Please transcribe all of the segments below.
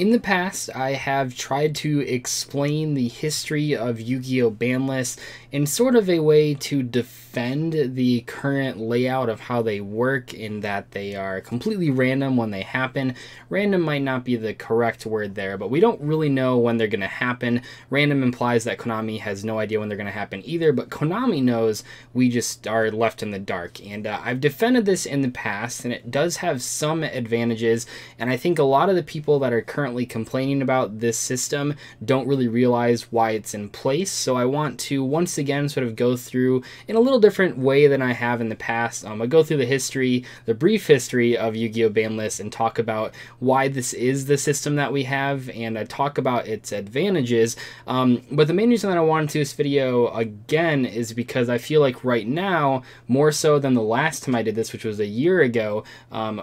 In the past, I have tried to explain the history of Yu-Gi-Oh! Ban lists in sort of a way to defend the current layout of how they work, in that they are completely random when they happen. Random might not be the correct word there, but we don't really know when they're going to happen. Random implies that Konami has no idea when they're going to happen either, but Konami knows. We just are left in the dark. And I've defended this in the past, and it does have some advantages, and I think a lot of the people that are currently complaining about this system don't really realize why it's in place. So I want to once again sort of go through in a little different way than I have in the past. I go through the history, the brief history of Yu-Gi-Oh! Ban lists, and talk about why this is the system that we have, and I talk about its advantages. But the main reason that I wanted to do this video again is because I feel like right now, more so than the last time I did this, which was a year ago,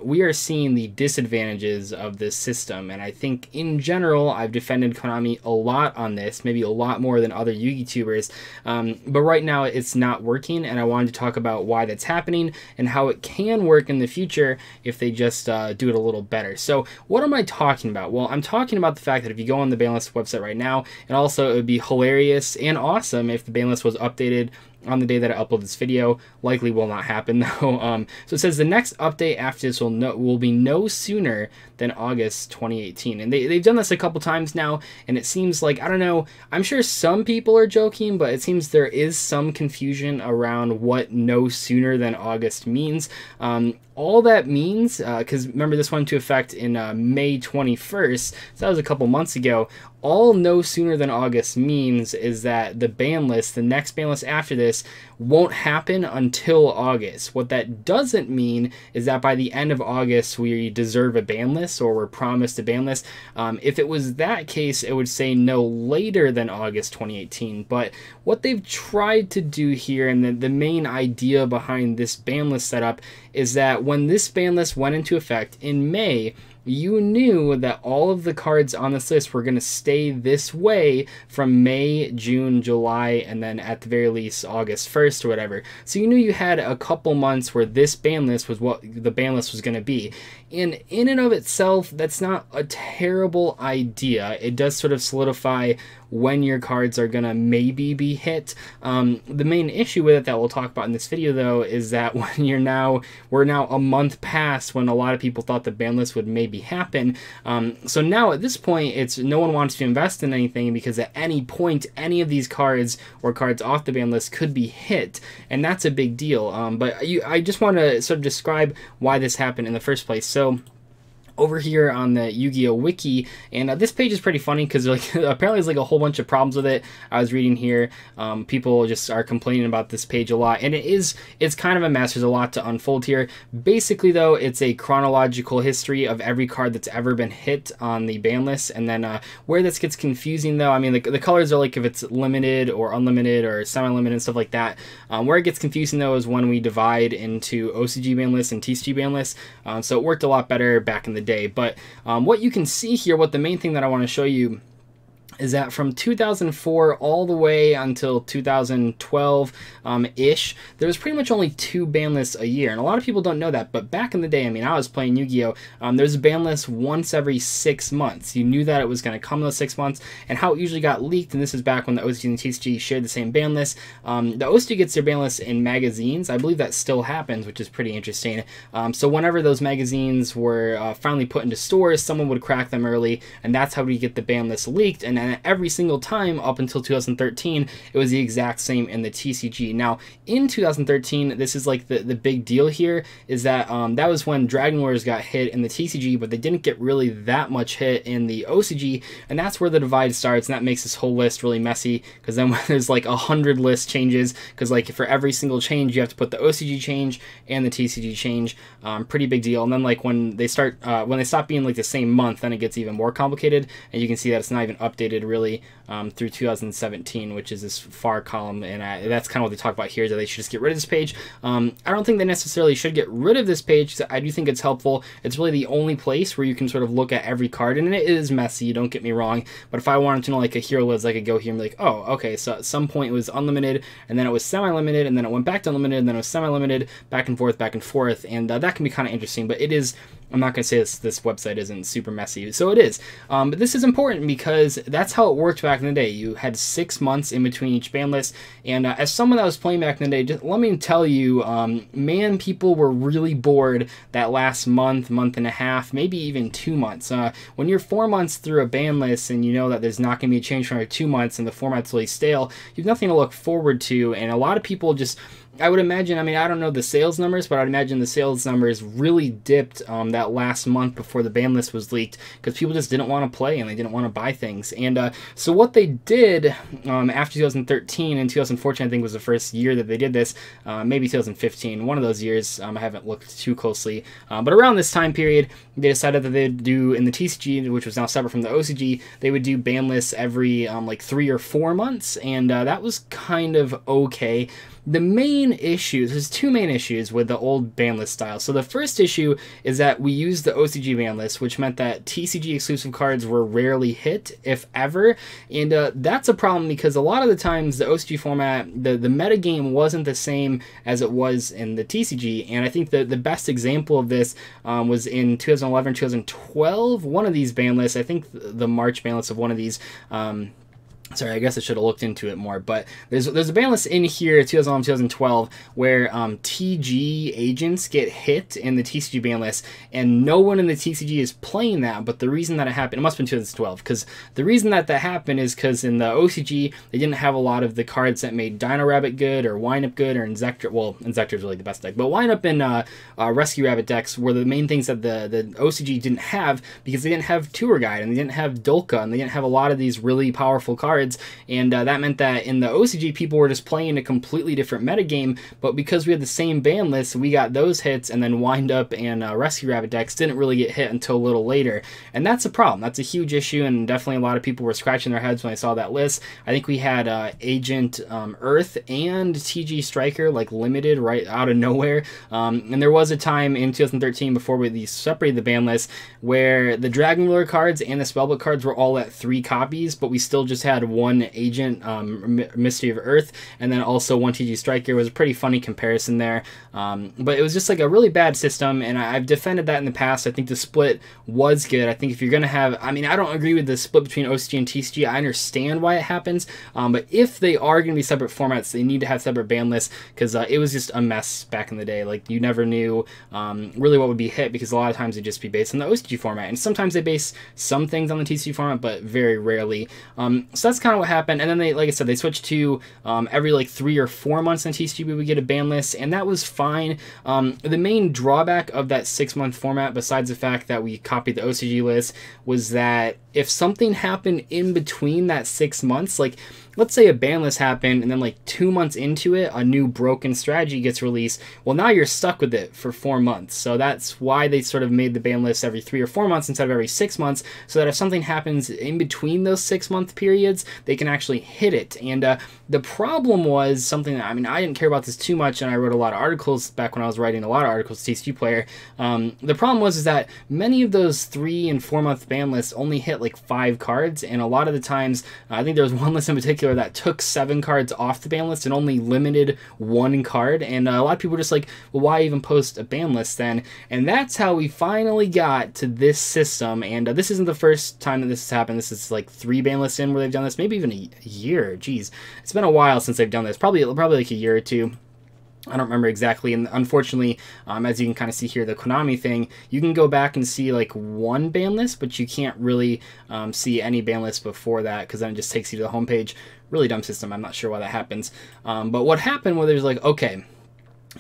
we are seeing the disadvantages of this system. And I think in general, I've defended Konami a lot on this, maybe a lot more than other YouTubers. But right now it's not working, and I wanted to talk about why that's happening and how it can work in the future if they just do it a little better. So what am I talking about? Well, I'm talking about the fact that if you go on the Banlist website right now, and also it would be hilarious and awesome if the Banlist was updated on the day that I upload this video. Likely will not happen though. So it says the next update after this will be no sooner than August 2018. And they've done this a couple times now, and it seems like, I don't know, I'm sure some people are joking, but it seems there is some confusion around what no sooner than August means. All that means, because remember this went into effect in May 21st, so that was a couple months ago. All no sooner than August means is that the ban list, the next ban list after this, won't happen until August. What that doesn't mean is that by the end of August we deserve a ban list, or we're promised a ban list. If it was that case, it would say no later than August 2018. But what they've tried to do here, and the main idea behind this ban list setup, is that when this ban list went into effect in May, you knew that all of the cards on this list were going to stay this way from May, June, July, and then at the very least August 1st or whatever. So you knew you had a couple months where this ban list was what the ban list was going to be. And in and of itself, that's not a terrible idea. It does sort of solidify when your cards are gonna maybe be hit. The main issue with it that we'll talk about in this video though is that when we're now a month past when a lot of people thought the ban list would maybe happen. So now at this point, it's no one wants to invest in anything, because at any point any of these cards or cards off the ban list could be hit, and that's a big deal. But I just want to sort of describe why this happened in the first place. So over here on the Yu-Gi-Oh! Wiki, and this page is pretty funny because like apparently there's like a whole bunch of problems with it. I was reading here, people just are complaining about this page a lot, and it's kind of a mess. There's a lot to unfold here. Basically though, it's a chronological history of every card that's ever been hit on the ban list, and then where this gets confusing though, I mean the colors are like if it's limited or unlimited or semi-limited and stuff like that. Where it gets confusing though is when we divide into OCG ban lists and TCG ban lists. So it worked a lot better back in the day. But what you can see here, what the main thing that I want to show you is that from 2004 all the way until 2012-ish, there was pretty much only 2 ban lists a year. And a lot of people don't know that, but back in the day, I mean, I was playing Yu-Gi-Oh! There's a ban list once every 6 months. You knew that it was going to come in those 6 months, and how it usually got leaked, and this is back when the OCG and TCG shared the same ban list. The OCG gets their ban list in magazines. I believe that still happens, which is pretty interesting. So whenever those magazines were finally put into stores, someone would crack them early, and that's how we get the ban list leaked. And every single time up until 2013, it was the exact same in the TCG. Now, in 2013, this is like the big deal here, is that that was when Dragon Warriors got hit in the TCG, but they didn't get really that much hit in the OCG, and that's where the divide starts, and that makes this whole list really messy, because then when there's like 100 list changes, because like for every single change, you have to put the OCG change and the TCG change. Pretty big deal. And then like when they stop being like the same month, then it gets even more complicated, and you can see that it's not even updated really through 2017, which is this far column, and that's kind of what they talk about here, is that they should just get rid of this page. I don't think they necessarily should get rid of this page, because I do think it's helpful. It's really the only place where you can sort of look at every card, and it is messy, don't get me wrong, but if I wanted to know like a hero list, I could go here and be like, oh, okay, so at some point it was unlimited, and then it was semi-limited, and then it went back to unlimited, and then it was semi-limited, back and forth, and that can be kind of interesting. But it is I'm not going to say this website isn't super messy, so it is. But this is important because that's how it worked back in the day. You had 6 months in between each ban list, and as someone that was playing back in the day, just let me tell you, man, people were really bored that last month, month and a half, maybe even 2 months. When you're 4 months through a ban list and you know that there's not going to be a change for another 2 months and the format's really stale, you have nothing to look forward to, and a lot of people just, I would imagine, I mean, I don't know the sales numbers, but I'd imagine the sales numbers really dipped that last month before the ban list was leaked because people just didn't want to play and they didn't want to buy things. And so what they did after 2013 and 2014, I think was the first year that they did this, maybe 2015, one of those years, I haven't looked too closely, but around this time period, they decided that they'd do, in the TCG, which was now separate from the OCG, they would do ban lists every like 3 or 4 months, and that was kind of okay. The main issues, there's 2 main issues with the old ban list style. So the first issue is that we used the OCG ban list, which meant that TCG exclusive cards were rarely hit, if ever. And that's a problem because a lot of the times the OCG format, the metagame wasn't the same as it was in the TCG. And I think the best example of this was in 2011, 2012, one of these ban lists, I think the March ban list of one of these, sorry, I guess I should have looked into it more, but there's a ban list in here, 2011, 2012, where TG agents get hit in the TCG ban list, and no one in the TCG is playing that, but the reason that it happened, it must have been 2012, because the reason that happened is because in the OCG, they didn't have a lot of the cards that made Dino Rabbit good, or Windup good, or Inzektor, well, Inzektor is really the best deck, but Windup and Rescue Rabbit decks were the main things that the OCG didn't have, because they didn't have Tour Guide, and they didn't have Dolka, and they didn't have a lot of these really powerful cards, and that meant that in the OCG people were just playing a completely different metagame, but because we had the same ban list, we got those hits, and then Windup and Rescue Rabbit decks didn't really get hit until a little later, and that's a problem. That's a huge issue, and definitely a lot of people were scratching their heads when they saw that list. I think we had Agent Earth and TG Striker like limited right out of nowhere, and there was a time in 2013 before we separated the ban list where the Dragon Lure cards and the Spellbook cards were all at 3 copies, but we still just had one Agent Mystery of Earth and then also one TG Striker. It was a pretty funny comparison there, but it was just like a really bad system, and I've defended that in the past. I think the split was good. I think if you're gonna have, I mean, I don't agree with the split between OCG and TCG. I understand why it happens, but if they are gonna be separate formats, they need to have separate ban lists, because it was just a mess back in the day. Like, you never knew really what would be hit, because a lot of times it'd just be based on the OCG format, and sometimes they base some things on the TCG format, but very rarely. So that's kind of what happened. And then they, like I said, they switched to every like 3 or 4 months in TCG we would get a ban list, and that was fine. The main drawback of that 6-month format, besides the fact that we copied the OCG list, was that if something happened in between that 6 months, like let's say a ban list happened and then like 2 months into it, a new broken strategy gets released, well, now you're stuck with it for 4 months. So that's why they sort of made the ban list every 3 or 4 months instead of every 6 months, so that if something happens in between those 6-month periods, they can actually hit it. And the problem was something that, I mean, I didn't care about this too much, and I wrote a lot of articles back when I was writing a lot of articles to TCG Player. The problem was is that many of those 3 and 4 month ban lists only hit like 5 cards, and a lot of the times, I think there was one list in particular that took 7 cards off the ban list and only limited 1 card, and a lot of people were just like, well, why even post a ban list then? And that's how we finally got to this system. And this isn't the first time that this has happened. This is like 3 ban lists in where they've done this, maybe even a year. Geez, it's been a while since they've done this, probably like a year or 2. I don't remember exactly, and unfortunately, as you can kind of see here, the Konami thing, you can go back and see like 1 ban list, but you can't really see any ban lists before that, because then it just takes you to the homepage. Really dumb system. I'm not sure why that happens. But what happened was there's like, okay,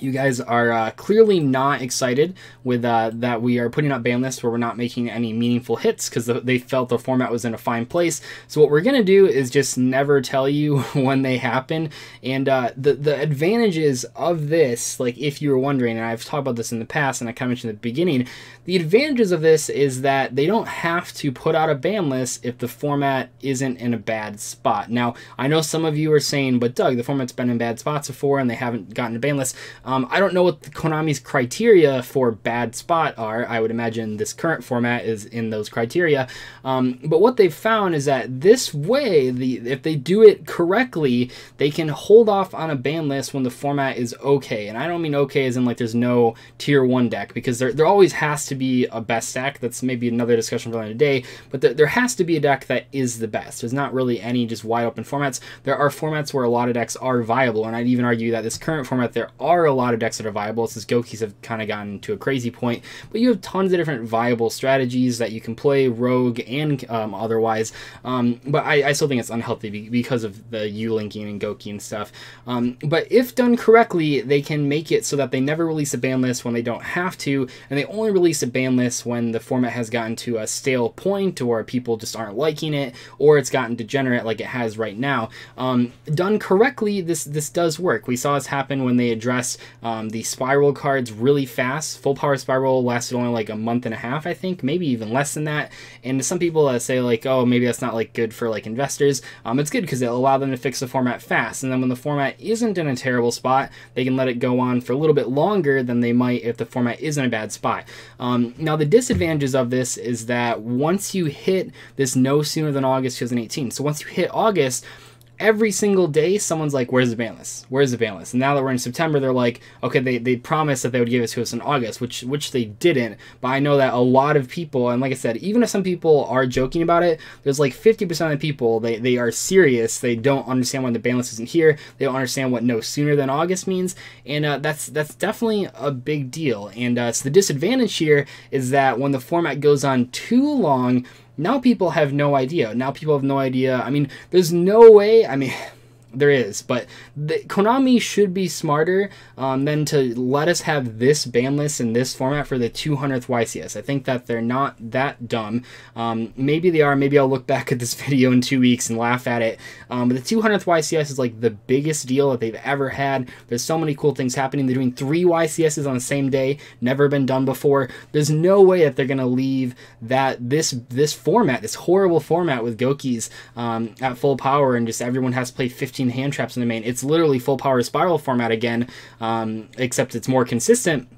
you guys are clearly not excited with that we are putting up ban lists where we're not making any meaningful hits, because they felt the format was in a fine place. So what we're going to do is just never tell you when they happen. And the advantages of this, like if you were wondering, and I've talked about this in the past and I kind of mentioned at the beginning, the advantages of this is that they don't have to put out a ban list if the format isn't in a bad spot. Now, I know some of you are saying, but Doug, the format's been in bad spots before and they haven't gotten a ban list. I don't know what Konami's criteria for bad spot are. I would imagine this current format is in those criteria. But what they've found is that this way, if they do it correctly, they can hold off on a ban list when the format is okay. And I don't mean okay as in like there's no tier 1 deck, because there always has to be a best deck. That's maybe another discussion for another day, but there has to be a deck that is the best. There's not really any just wide open formats. There are formats where a lot of decks are viable, and I'd even argue that this current format, there are a lot of decks that are viable, since Gokis have kind of gotten to a crazy point, but you have tons of different viable strategies that you can play, rogue and otherwise, but I still think it's unhealthy because of the U-linking and Goki and stuff. But if done correctly, they can make it so that they never release a ban list when they don't have to, and they only release a ban list when the format has gotten to a stale point, or people just aren't liking it, or it's gotten degenerate like it has right now. Done correctly, this does work. We saw this happen when they addressed the spiral cards really fast. Full power spiral lasted only like a month and a half, I think, maybe even less than that. And some people say like, oh, maybe that's not like good for like investors. It's good because it'll allow them to fix the format fast, and then when the format isn't in a terrible spot, they can let it go on for a little bit longer than they might if the format is in a bad spot. Now the disadvantages of this is that once you hit this no sooner than August 2018, so once you hit August, every single day someone's like, where's the ban list? Where's the ban list? And now that we're in September, they're like, okay, they promised that they would give it to us in August, which they didn't. But I know that a lot of people, and like I said, even if some people are joking about it, there's like 50% of the people, they are serious. They don't understand why the ban list isn't here. They don't understand what no sooner than August means. And that's definitely a big deal. And so the disadvantage here is that when the format goes on too long, now people have no idea. Now people have no idea. I mean, there's no way. I mean, there is, but Konami should be smarter than to let us have this ban list in this format for the 200th YCS. I think that they're not that dumb. Maybe they are. Maybe I'll look back at this video in 2 weeks and laugh at it. But the 200th YCS is like the biggest deal that they've ever had. There's so many cool things happening. They're doing 3 YCSs on the same day. Never been done before. There's no way that they're going to leave this format, this horrible format with Gokis at full power, and just everyone has to play 15 hand traps in the main. It's literally full power spiral format again, except it's more consistent.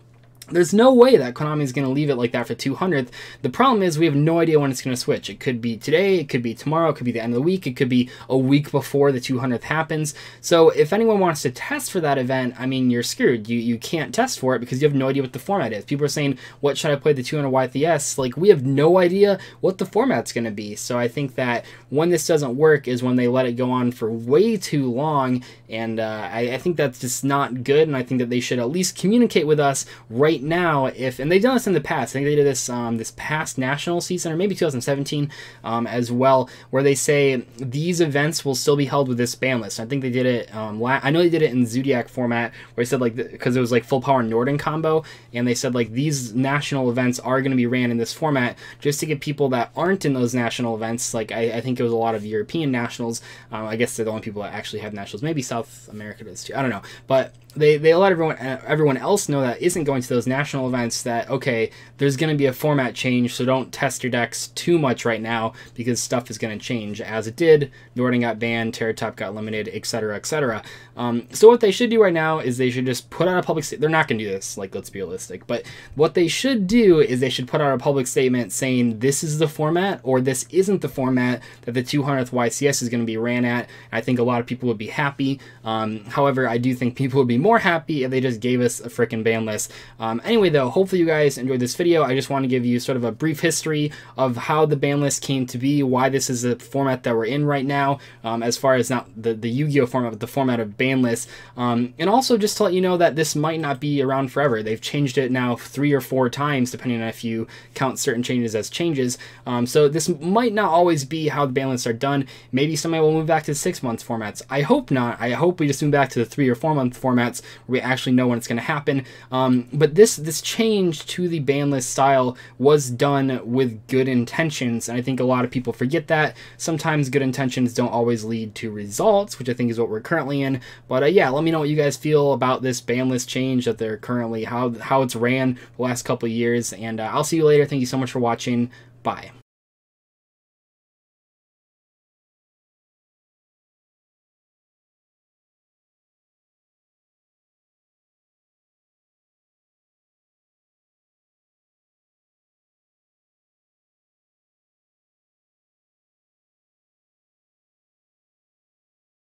There's no way that Konami is going to leave it like that for 200th. The problem is we have no idea when it's going to switch. It could be today, it could be tomorrow, it could be the end of the week, it could be a week before the 200th happens. So if anyone wants to test for that event, I mean, you're screwed. You can't test for it because you have no idea what the format is. People are saying, what should I play the 200 YTS? Like, we have no idea what the format's going to be. So I think that when this doesn't work is when they let it go on for way too long, and I think that's just not good, and I think that they should at least communicate with us right now, and they've done this in the past. I think they did this this past national season, or maybe 2017 as well, where they say these events will still be held with this ban list. I think they did it I know they did it in Zodiac format, where they said like, because it was like full power Norden combo, and they said like these national events are going to be ran in this format just to get people that aren't in those national events, like I think it was a lot of European nationals, I guess they're the only people that actually have nationals, maybe South America does too, I don't know, but they let everyone else know that isn't going to those national events that, okay, there's going to be a format change, so don't test your decks too much right now because stuff is going to change, as it did. Norden got banned, Terratop got limited, etc., etc. So what they should do right now is they should just put out a public statement. They're not going to do this, like, let's be realistic, but what they should do is they should put out a public statement saying this is the format, or this isn't the format that the 200th YCS is going to be ran at. I think a lot of people would be happy. However, I do think people would be more happy if they just gave us a freaking ban list. Anyway, though, hopefully you guys enjoyed this video. I just want to give you sort of a brief history of how the ban list came to be, why this is the format that we're in right now, as far as not the Yu-Gi-Oh format, but the format of ban lists. And also just to let you know that this might not be around forever. They've changed it now 3 or 4 times, depending on if you count certain changes as changes. So this might not always be how the ban lists are done. Maybe somebody will move back to the 6 month formats. I hope not. I hope we just move back to the 3 or 4 month formats where we actually know when it's going to happen. But this change to the ban list style was done with good intentions, and I think a lot of people forget that. Sometimes good intentions don't always lead to results, which I think is what we're currently in. But yeah, let me know what you guys feel about this ban list change that they're currently, how it's ran the last couple of years, and I'll see you later. Thank you so much for watching. Bye.